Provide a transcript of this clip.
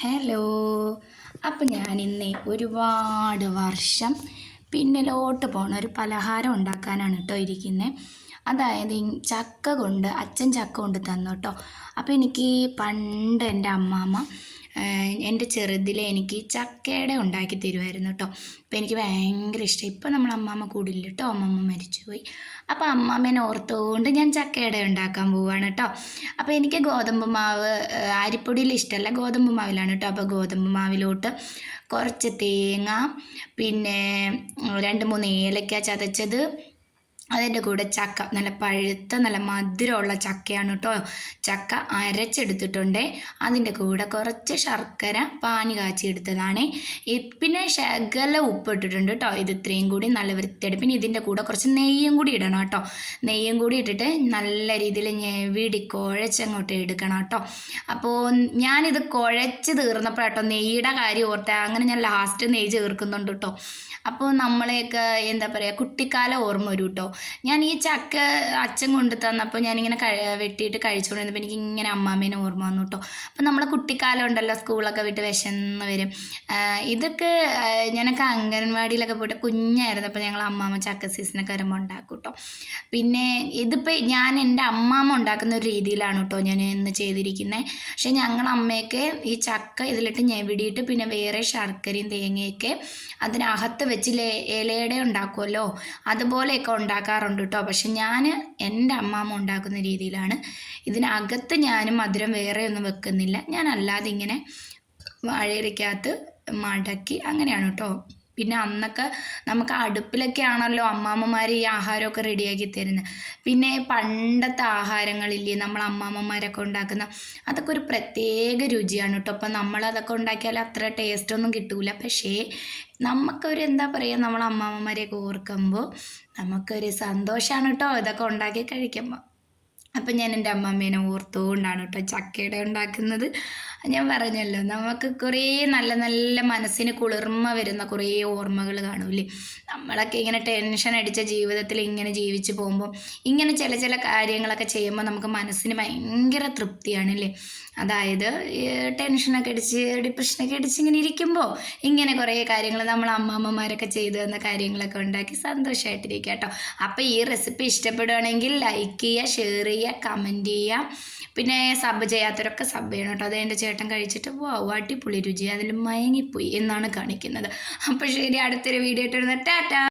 Hello. അപ്പം ഞാനിന്ന് ഒരുപാട് വർഷം പിന്നിലോട്ട് പോണ ഒരു പലഹാരം ഉണ്ടാക്കാനാണ് കേട്ടോ ഇരിക്കുന്നത്. അതായത് ചക്ക കൊണ്ട് അച്ഛൻ ചക്ക കൊണ്ട് തന്നു കേട്ടോ. അപ്പോൾ എനിക്ക് പണ്ട് എൻ്റെ അമ്മാമ്മ എൻ്റെ ചെറുതിലെ എനിക്ക് ചക്കയുടെ ഉണ്ടാക്കി തരുമായിരുന്നു കേട്ടോ. അപ്പോൾ എനിക്ക് ഭയങ്കര ഇഷ്ടം. ഇപ്പം നമ്മൾ അമ്മാമ്മ കൂടില്ല കേട്ടോ, അമ്മമ്മ മരിച്ചുപോയി. അപ്പോൾ അമ്മാമ്മേനെ ഓർത്തുകൊണ്ട് ഞാൻ ചക്കയുടെ ഉണ്ടാക്കാൻ പോവുകയാണ് കേട്ടോ. അപ്പോൾ എനിക്ക് ഗോതമ്പ് മാവ് അരിപ്പൊടിയിൽ ഇഷ്ടമല്ല, ഗോതമ്പ് മാവിലാണ് കേട്ടോ. അപ്പോൾ ഗോതമ്പ് മാവിലോട്ട് കുറച്ച് തേങ്ങ, പിന്നെ 2-3 ഏലക്ക ചതച്ചത്, അതിൻ്റെ കൂടെ ചക്ക, നല്ല പഴുത്ത നല്ല മധുരമുള്ള ചക്കയാണ് കേട്ടോ. ചക്ക അരച്ചെടുത്തിട്ടുണ്ട്. അതിൻ്റെ കൂടെ കുറച്ച് ശർക്കര പാനി കാച്ചി എടുത്തതാണ്. പിന്നെ ശകല ഉപ്പിട്ടിട്ടുണ്ട് കേട്ടോ. ഇത് ഇത്രയും കൂടി നല്ല വൃത്തിയായിട്ട്. പിന്നെ ഇതിൻ്റെ കൂടെ കുറച്ച് നെയ്യും കൂടി ഇടണം കേട്ടോ. നെയ്യും കൂടി ഇട്ടിട്ട് നല്ല രീതിയിൽ ഞെവിടി കുഴച്ചങ്ങോട്ട് എടുക്കണം കേട്ടോ. അപ്പോൾ ഞാനിത് കുഴച്ച് തീർന്നപ്പോൾ കേട്ടോ നെയ്യുടെ കാര്യം ഓർത്തേ. അങ്ങനെ ഞാൻ ലാസ്റ്റ് നെയ്യ് ചേർക്കുന്നുണ്ട് കേട്ടോ. അപ്പോൾ നമ്മളെയൊക്കെ എന്താ പറയുക, കുട്ടിക്കാലം ഓർമ്മ വരും കേട്ടോ. ഞാൻ ഈ ചക്ക അച്ഛൻ കൊണ്ട് തന്നപ്പോൾ ഞാനിങ്ങനെ വെട്ടിയിട്ട് കഴിച്ചുകൊണ്ടിരുന്നപ്പോൾ എനിക്ക് ഇങ്ങനെ അമ്മാമ്മേനെ ഓർമ്മ വന്നു കേട്ടോ. അപ്പോൾ നമ്മളെ കുട്ടിക്കാലം ഉണ്ടല്ലോ, സ്കൂളൊക്കെ വിട്ട് വിശന്ന് വരും. ഇതൊക്കെ ഞാനൊക്കെ അംഗൻവാടിയിലൊക്കെ പോയിട്ട് കുഞ്ഞായിരുന്നു. അപ്പോൾ ഞങ്ങൾ അമ്മാമ്മ ചക്ക സീസണൊക്കെ വരുമ്പോൾ ഉണ്ടാക്കും കേട്ടോ. പിന്നെ ഇതിപ്പോൾ ഞാൻ എൻ്റെ അമ്മാമ്മ ഉണ്ടാക്കുന്ന ഒരു രീതിയിലാണ് കേട്ടോ ഞാൻ ഇന്ന് ചെയ്തിരിക്കുന്നത്. പക്ഷേ ഞങ്ങൾ അമ്മയൊക്കെ ഈ ചക്ക ഇതിലിട്ട് ഞെവിടിയിട്ട് പിന്നെ വേറെ ശർക്കരയും തേങ്ങയൊക്കെ അതിനകത്ത് വെച്ച് ഇലയുടെ ഉണ്ടാക്കുമല്ലോ, അതുപോലെയൊക്കെ ഉണ്ടാക്കാറുണ്ട് കേട്ടോ. പക്ഷെ ഞാൻ എൻ്റെ അമ്മാമ്മ ഉണ്ടാക്കുന്ന രീതിയിലാണ്. ഇതിനകത്ത് ഞാൻ മധുരം വേറെ ഒന്നും വെക്കുന്നില്ല. ഞാൻ അല്ലാതെ ഇങ്ങനെ വാഴയിലക്കകത്ത് മടക്കി അങ്ങനെയാണ് കേട്ടോ. പിന്നെ അന്നൊക്കെ നമുക്ക് അടുപ്പിലൊക്കെ ആണല്ലോ അമ്മാമ്മമാർ ഈ ആഹാരമൊക്കെ റെഡിയാക്കി തരുന്നത്. പിന്നെ പണ്ടത്തെ ആഹാരങ്ങളില്ലേ നമ്മൾ അമ്മാമ്മമാരൊക്കെ ഉണ്ടാക്കുന്ന, അതൊക്കെ ഒരു പ്രത്യേക രുചിയാണ് കേട്ടോ. അപ്പം നമ്മളതൊക്കെ ഉണ്ടാക്കിയാൽ അത്ര ടേസ്റ്റൊന്നും കിട്ടൂല. പക്ഷേ നമുക്കൊരു എന്താ പറയുക, നമ്മൾ അമ്മാമ്മമാരെയൊക്കെ ഓർക്കുമ്പോൾ നമുക്കൊരു സന്തോഷമാണ് കേട്ടോ ഇതൊക്കെ ഉണ്ടാക്കി കഴിക്കുമ്പോൾ. അപ്പം ഞാൻ എൻ്റെ അമ്മാമ്മേനെ ഓർത്തുകൊണ്ടാണ് കേട്ടോ ചക്കയുടെ ഉണ്ടാക്കുന്നത്. ഞാൻ പറഞ്ഞല്ലോ, നമുക്ക് കുറേ നല്ല നല്ല മനസ്സിന് കുളിർമ വരുന്ന കുറേ ഓർമ്മകൾ കാണൂലേ. നമ്മളൊക്കെ ഇങ്ങനെ ടെൻഷൻ അടിച്ച ജീവിതത്തിൽ ഇങ്ങനെ ജീവിച്ച് പോകുമ്പോൾ ഇങ്ങനെ ചില ചില കാര്യങ്ങളൊക്കെ ചെയ്യുമ്പോൾ നമുക്ക് മനസ്സിന് ഭയങ്കര തൃപ്തിയാണല്ലേ. അതായത് ടെൻഷനൊക്കെ അടിച്ച് ഡിപ്രഷനൊക്കെ അടിച്ച് ഇങ്ങനെ ഇരിക്കുമ്പോൾ ഇങ്ങനെ കുറേ കാര്യങ്ങൾ നമ്മൾ അമ്മാമ്മമാരൊക്കെ ചെയ്തു തന്ന കാര്യങ്ങളൊക്കെ ഉണ്ടാക്കി സന്തോഷമായിട്ടിരിക്കുക കേട്ടോ. അപ്പോൾ ഈ റെസിപ്പി ഇഷ്ടപ്പെടുകയാണെങ്കിൽ ലൈക്ക് ചെയ്യുക, ഷെയർ ചെയ്യുക, കമൻറ്റ് ചെയ്യുക. പിന്നെ സബ് ചെയ്യാത്തവരൊക്കെ സബ് ചെയ്യണം കേട്ടോ. അത് എൻ്റെ ചേട്ടൻ കഴിച്ചിട്ട് അടിപൊളി രുചി, അതിൽ മയങ്ങിപ്പോയി എന്നാണ് കാണിക്കുന്നത്. അപ്പോൾ ശരി, അടുത്തൊരു വീഡിയോ ഇട്ടിരുന്ന ടാറ്റാ.